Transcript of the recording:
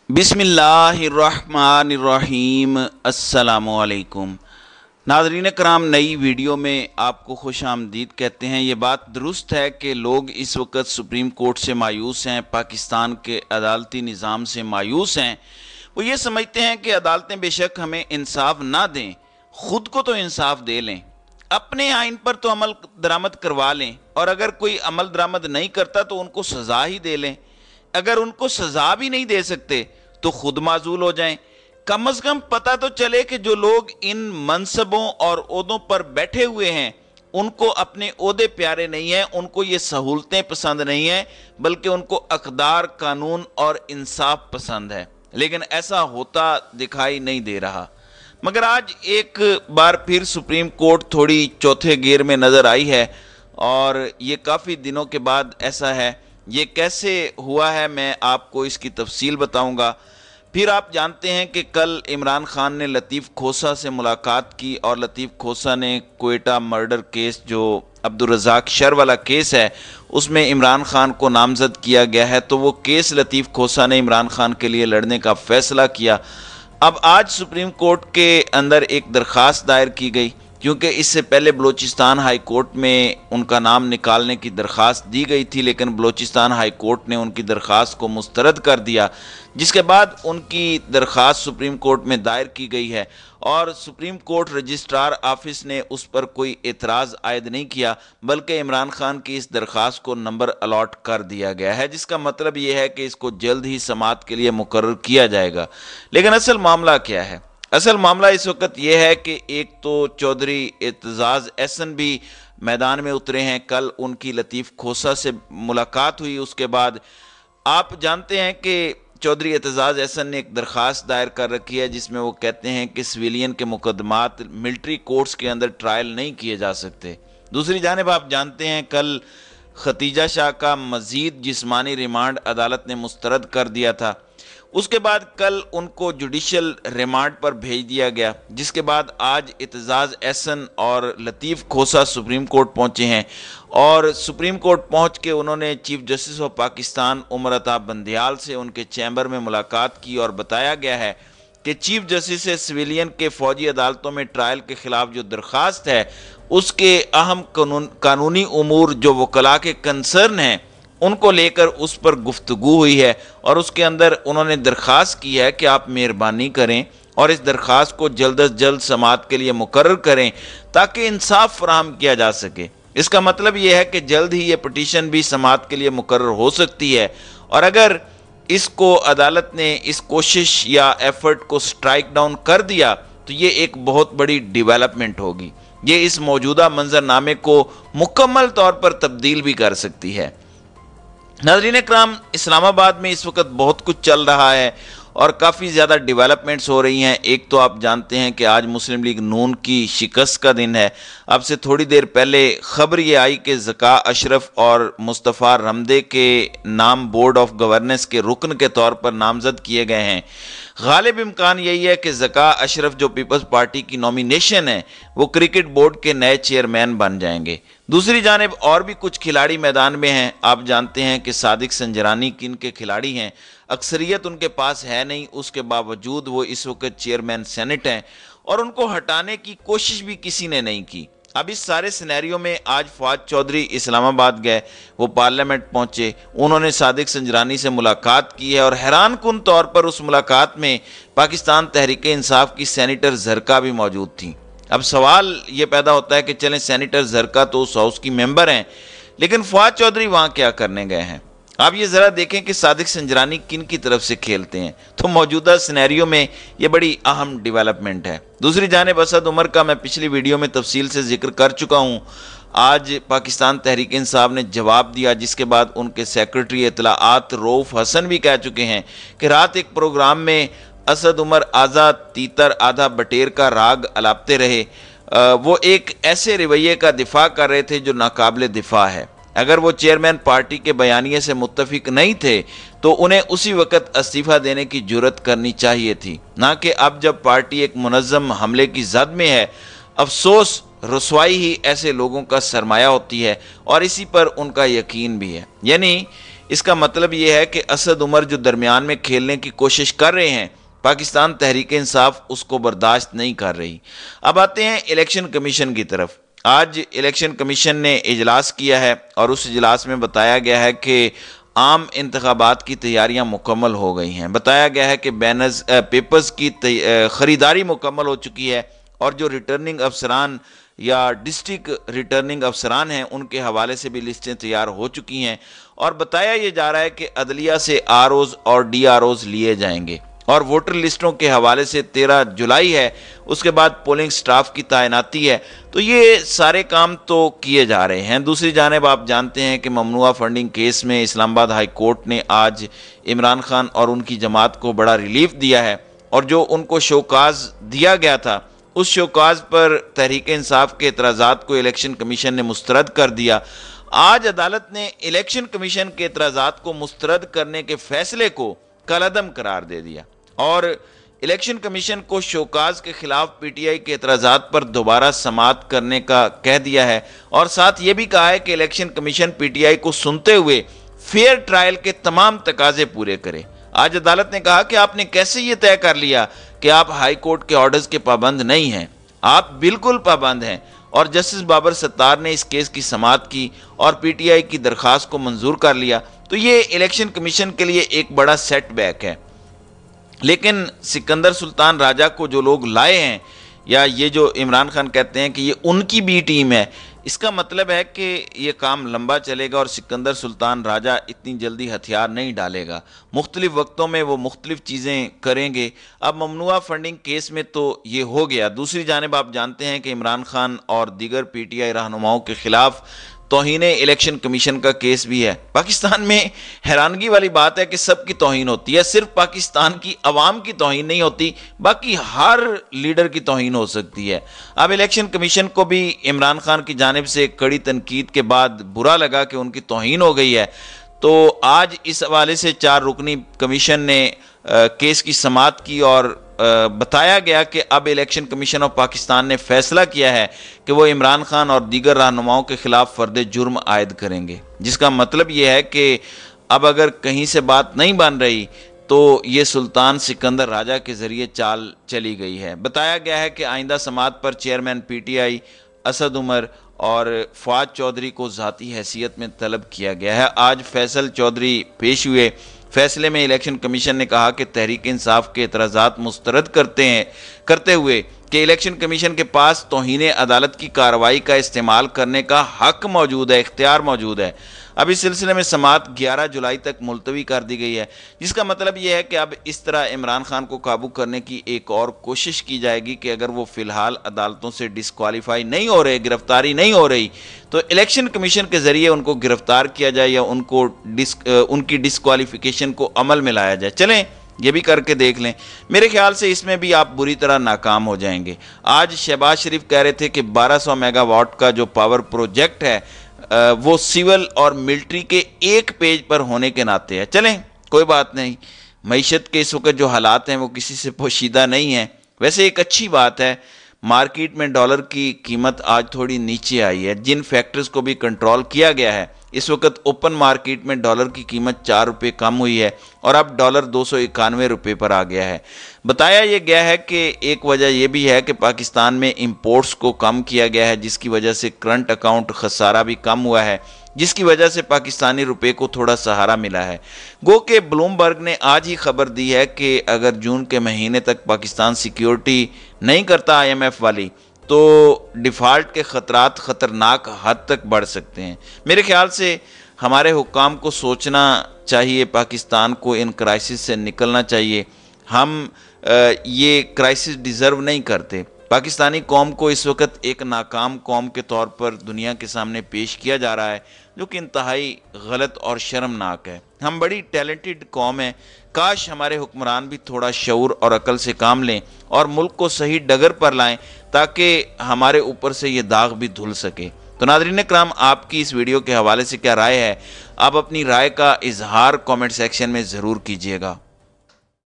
بسم اللہ الرحمن الرحیم۔ السلام علیکم ناظرین کرام، نئی ویڈیو میں آپ کو خوش آمدید کہتے ہیں۔ یہ بات درست ہے کہ لوگ اس وقت سپریم کورٹ سے مایوس ہیں، پاکستان کے عدالتی نظام سے مایوس ہیں۔ وہ یہ سمجھتے ہیں کہ عدالتیں بے شک ہمیں انصاف نہ دیں، خود کو تو انصاف دے لیں، اپنے آئین پر تو عمل درآمد کروا لیں، اور اگر کوئی عمل درآمد نہیں کرتا تو ان کو سزا ہی دے لیں۔ اگر ان کو سزا بھی نہیں دے سکتے تو خود معزول ہو جائیں۔ کم از کم پتہ تو چلے کہ جو لوگ ان منصبوں اور عہدوں پر بیٹھے ہوئے ہیں ان کو اپنے عہدے پیارے نہیں ہیں، ان کو یہ سہولتیں پسند نہیں ہیں، بلکہ ان کو اقدار، قانون اور انصاف پسند ہے۔ لیکن ایسا ہوتا دکھائی نہیں دے رہا۔ مگر آج ایک بار پھر سپریم کورٹ تھوڑی چوتھے گیئر میں نظر آئی ہے، اور یہ کافی دنوں کے بعد ایسا ہے۔ یہ کیسے ہوا ہے میں آپ کو اس کی تفصیل بتاؤں گا۔ پھر آپ جانتے ہیں کہ کل عمران خان نے لطیف کھوسہ سے ملاقات کی، اور لطیف کھوسہ نے کوئٹہ مرڈر کیس، جو عبدالرزاق شر والا کیس ہے، اس میں عمران خان کو نامزد کیا گیا ہے، تو وہ کیس لطیف کھوسہ نے عمران خان کے لیے لڑنے کا فیصلہ کیا۔ اب آج سپریم کورٹ کے اندر ایک درخواست دائر کی گئی، کیونکہ اس سے پہلے بلوچستان ہائی کورٹ میں ان کا نام نکالنے کی درخواست دی گئی تھی، لیکن بلوچستان ہائی کورٹ نے ان کی درخواست کو مسترد کر دیا، جس کے بعد ان کی درخواست سپریم کورٹ میں دائر کی گئی ہے، اور سپریم کورٹ رجسٹرار آفس نے اس پر کوئی اعتراض عائد نہیں کیا، بلکہ عمران خان کی اس درخواست کو نمبر الاٹ کر دیا گیا ہے، جس کا مطلب یہ ہے کہ اس کو جلد ہی سماعت کے لیے مقرر کیا جائے گا۔ لیکن اصل معاملہ کیا ہے؟ اصل معاملہ اس وقت یہ ہے کہ ایک تو چودھری اعتزاز احسن بھی میدان میں اترے ہیں۔ کل ان کی لطیف کھوسہ سے ملاقات ہوئی، اس کے بعد آپ جانتے ہیں کہ چودھری اعتزاز احسن نے ایک درخواست دائر کر رکھی ہے، جس میں وہ کہتے ہیں کہ سویلین کے مقدمات ملٹری کورٹس کے اندر ٹرائل نہیں کیے جا سکتے۔ دوسری جانب آپ جانتے ہیں کل ختیجہ شاہ کا مزید جسمانی ریمانڈ عدالت نے مسترد کر دیا تھا، اس کے بعد کل ان کو جوڈیشل ریمانڈ پر بھیج دیا گیا، جس کے بعد آج اعتزاز احسن اور لطیف کھوسہ سپریم کورٹ پہنچے ہیں، اور سپریم کورٹ پہنچ کے انہوں نے chief justice of Pakistan Umar Ata Bandial سے ان کے چیمبر میں ملاقات کی، اور بتایا گیا ہے کہ چیف جسٹس سے سویلین کے فوجی عدالتوں میں ٹرائل کے خلاف جو درخواست ہے، اس کے اہم قانونی امور جو وکلاء کے کنسرن ہیں ان کو لے کر اس پر گفتگو ہوئی ہے، اور اس کے اندر انہوں نے درخواست کی ہے کہ آپ مہربانی کریں اور اس درخواست کو جلد از جلد سماعت کے لیے مقرر کریں تاکہ انصاف فراہم کیا جا سکے۔ اس کا مطلب یہ ہے کہ جلد ہی یہ پٹیشن بھی سماعت کے لیے مقرر ہو سکتی ہے، اور اگر اس کو عدالت نے اس کوشش یا ایفرٹ کو سٹرائک ڈاؤن کر دیا تو یہ ایک بہت بڑی ڈیولپمنٹ ہوگی۔ یہ اس موجودہ منظرنامے کو مکمل طور پر تبدیل بھی کر سکتی ہے۔ ناظرین اکرام، اسلام آباد میں اس وقت بہت کچھ چل رہا ہے اور کافی زیادہ ڈیولپمنٹس ہو رہی ہیں۔ ایک تو آپ جانتے ہیں کہ آج مسلم لیگ نون کی شکست کا دن ہے۔ اب سے تھوڑی دیر پہلے خبر یہ آئی کہ ذکا اشرف اور مصطفیٰ رمدے کے نام بورڈ آف گورننس کے رکن کے طور پر نامزد کیے گئے ہیں۔ غالب امکان یہی ہے کہ ذکا اشرف جو پیپلز پارٹی کی نومینیشن ہے وہ کرکٹ بورڈ کے نئے چیئرمین بن جائیں گے۔ دوسری جانب اور بھی کچھ کھلاڑی میدان میں ہیں۔ آپ جانتے ہیں کہ صادق سنجرانی کن کے کھلاڑی ہیں، اکثریت ان کے پاس ہے نہیں، اس کے باوجود وہ اس وقت چیئرمین سینٹ ہیں، اور ان کو ہٹانے کی کوشش بھی کسی نے نہیں کی۔ اب اس سارے سینیریو میں آج فواد چودھری اسلام آباد گئے، وہ پارلیمنٹ پہنچے، انہوں نے صادق سنجرانی سے ملاقات کی ہے، اور حیران کن طور پر اس ملاقات میں پاکستان تحریک انصاف کی سینیٹر زرکا بھی موجود تھیں۔ اب سوال یہ پیدا ہوتا ہے کہ چلیں سینیٹر زرکا تو اس ہاؤس کی ممبر ہیں، لیکن فواد چودھری وہاں کیا کرنے گئے ہیں؟ آپ یہ ذرا دیکھیں کہ صادق سنجرانی کن کی طرف سے کھیلتے ہیں، تو موجودہ سینیریو میں یہ بڑی اہم ڈیولپمنٹ ہے۔ دوسری جانب اسد عمر کا میں پچھلی ویڈیو میں تفصیل سے ذکر کر چکا ہوں۔ آج پاکستان تحریک انصاف نے جواب دیا، جس کے بعد ان کے سیکرٹری اطلاعات رؤوف حسن بھی کہہ چکے ہیں کہ رات ایک پروگرام میں اسد عمر آدھا تیتر آدھا بٹیر کا راگ الاپتے رہے۔ وہ ایک ایسے رویے کا دفاع کر رہے تھے جو ناقابل دفاع ہے۔ اگر وہ چیئرمین پارٹی کے بیانیے سے متفق نہیں تھے تو انہیں اسی وقت استعفیٰ دینے کی جرات کرنی چاہیے تھی، نہ کہ اب جب پارٹی ایک منظم حملے کی زد میں ہے۔ افسوس، رسوائی ہی ایسے لوگوں کا سرمایہ ہوتی ہے، اور اسی پر ان کا یقین بھی ہے۔ یعنی اس کا مطلب یہ ہے کہ اسد عمر جو درمیان میں کھیلنے کی کوشش کر رہے ہیں، پاکستان تحریک انصاف اس کو برداشت نہیں کر رہی۔ اب آتے ہیں الیکشن کمیشن کی طرف۔ آج الیکشن کمیشن نے اجلاس کیا ہے اور اس اجلاس میں بتایا گیا ہے کہ عام انتخابات کی تیاریاں مکمل ہو گئی ہیں۔ بتایا گیا ہے کہ پیپرز کی خریداری مکمل ہو چکی ہے اور جو ریٹرننگ افسران یا ڈسٹرکٹ ریٹرننگ افسران ہیں ان کے حوالے سے بھی لسٹیں تیار ہو چکی ہیں، اور بتایا یہ جا رہا ہے کہ عدلیہ سے آر اوز اور ڈی آر اوز لیے جائیں گے، اور ووٹر لسٹوں کے حوالے سے 13 جولائی ہے، اس کے بعد پولنگ سٹاف کی تعیناتی ہے۔ تو یہ سارے کام تو کیے جا رہے ہیں۔ دوسری جانب آپ جانتے ہیں کہ ممنوعہ فنڈنگ کیس میں اسلام آباد ہائی کورٹ نے آج عمران خان اور ان کی جماعت کو بڑا ریلیف دیا ہے، اور جو ان کو شوکاز دیا گیا تھا اس شوکاز پر تحریک انصاف کے اعتراضات کو الیکشن کمیشن نے مسترد کر دیا۔ آج عدالت نے الیکشن کمیشن کے اعتراضات کو مسترد کرنے کے فیصلے کو کالعدم قرار دے دیا، اور الیکشن کمیشن کو شوکاز کے خلاف پی ٹی آئی کے اعتراضات پر دوبارہ سماعت کرنے کا کہہ دیا ہے، اور ساتھ یہ بھی کہا ہے کہ الیکشن کمیشن پی ٹی آئی کو سنتے ہوئے فیئر ٹرائل کے تمام تقاضے پورے کرے۔ آج عدالت نے کہا کہ آپ نے کیسے یہ طے کر لیا کہ آپ ہائی کورٹ کے آرڈرز کے پابند نہیں ہیں؟ آپ بالکل پابند ہیں، اور جسٹس بابر ستار نے اس کیس کی سماعت کی اور پی ٹی آئی کی درخواست کو منظور کر لیا۔ تو یہ الیکشن کمیشن کے لیے ایک بڑا سیٹ بیک ہے۔ لیکن سکندر سلطان راجہ کو جو لوگ لائے ہیں، یا یہ جو عمران خان کہتے ہیں کہ یہ ان کی بی ٹیم ہے، اس کا مطلب ہے کہ یہ کام لمبا چلے گا اور سکندر سلطان راجہ اتنی جلدی ہتھیار نہیں ڈالے گا۔ مختلف وقتوں میں وہ مختلف چیزیں کریں گے۔ اب ممنوعہ فنڈنگ کیس میں تو یہ ہو گیا۔ دوسری جانب آپ جانتے ہیں کہ عمران خان اور دیگر پی ٹی آئی رہنماؤں کے خلاف توہین الیکشن کمیشن کا کیس بھی ہے۔ پاکستان میں حیرانگی والی بات ہے کہ سب کی توہین ہوتی ہے، صرف پاکستان کی عوام کی توہین نہیں ہوتی، باقی ہر لیڈر کی توہین ہو سکتی ہے۔ اب الیکشن کمیشن کو بھی عمران خان کی جانب سے کڑی تنقید کے بعد برا لگا کہ ان کی توہین ہو گئی ہے، تو آج اس حوالے سے 4 رکنی کمیشن نے کیس کی سماعت کی، اور بتایا گیا کہ اب الیکشن کمیشن آف پاکستان نے فیصلہ کیا ہے کہ وہ عمران خان اور دیگر رہنماؤں کے خلاف فرد جرم عائد کریں گے، جس کا مطلب یہ ہے کہ اب اگر کہیں سے بات نہیں بن رہی تو یہ سلطان سکندر راجہ کے ذریعے چال چلی گئی ہے۔ بتایا گیا ہے کہ آئندہ سماعت پر chairman P T I Asad Umar اور فواد چودھری کو ذاتی حیثیت میں طلب کیا گیا ہے۔ آج فیصل چودھری پیش ہوئے۔ فیصلے میں الیکشن کمیشن نے کہا کہ تحریک انصاف کے اعتراضات مسترد کرتے ہوئے کہ الیکشن کمیشن کے پاس توہین عدالت کی کارروائی کا استعمال کرنے کا حق موجود ہے، اختیار موجود ہے۔ اب اس سلسلے میں سماعت 11 جولائی تک ملتوی کر دی گئی ہے، جس کا مطلب یہ ہے کہ اب اس طرح عمران خان کو قابو کرنے کی ایک اور کوشش کی جائے گی کہ اگر وہ فی الحال عدالتوں سے ڈسکوالیفائی نہیں ہو رہے، گرفتاری نہیں ہو رہی، تو الیکشن کمیشن کے ذریعے ان کو گرفتار کیا جائے یا ان کی ڈسکوالیفیکیشن کو عمل میں لایا جائے۔ چلیں یہ بھی کر کے دیکھ لیں۔ میرے خیال سے اس میں بھی آپ بری طرح ناکام ہو جائیں گے۔ آج شہباز شریف کہہ رہے تھے کہ 1200 میگا واٹ کا جو پاور پروجیکٹ ہے وہ سیول اور ملٹری کے ایک پیج پر ہونے کے ناطے ہے۔ چلیں کوئی بات نہیں، معیشت کے اس وقت جو حالات ہیں وہ کسی سے پوشیدہ نہیں ہیں۔ ویسے ایک اچھی بات ہے، مارکیٹ میں ڈالر کی قیمت آج تھوڑی نیچے آئی ہے، جن فیکٹرز کو بھی کنٹرول کیا گیا ہے۔ اس وقت اوپن مارکیٹ میں ڈالر کی قیمت 4 روپے کم ہوئی ہے اور اب ڈالر 291 روپے پر آ گیا ہے۔ بتایا یہ گیا ہے کہ ایک وجہ یہ بھی ہے کہ پاکستان میں امپورٹس کو کم کیا گیا ہے، جس کی وجہ سے کرنٹ اکاؤنٹ خسارہ بھی کم ہوا ہے، جس کی وجہ سے پاکستانی روپے کو تھوڑا سہارا ملا ہے۔ گو کہ بلومبرگ نے آج ہی خبر دی ہے کہ اگر جون کے مہینے تک پاکستان سیکیورٹی نہیں کرتا آئی ایم ایف والی، تو ڈیفالٹ کے خطرات خطرناک حد تک بڑھ سکتے ہیں۔ میرے خیال سے ہمارے حکام کو سوچنا چاہیے، پاکستان کو ان کرائسس سے نکلنا چاہیے۔ ہم یہ کرائسس ڈیزرو نہیں کرتے۔ پاکستانی قوم کو اس وقت ایک ناکام قوم کے طور پر دنیا کے سامنے پیش کیا جا رہا ہے، جو کہ انتہائی غلط اور شرمناک ہے۔ ہم بڑی ٹیلنٹڈ قوم ہیں، کاش ہمارے حکمران بھی تھوڑا شعور اور عقل سے کام لیں اور ملک کو صحیح ڈگر پر لائیں تاکہ ہمارے اوپر سے یہ داغ بھی دھل سکے۔ تو ناظرین کرام، آپ کی اس ویڈیو کے حوالے سے کیا رائے ہے؟ آپ اپنی رائے کا اظہار کامنٹ سیکشن میں ضرور کیجیے گا۔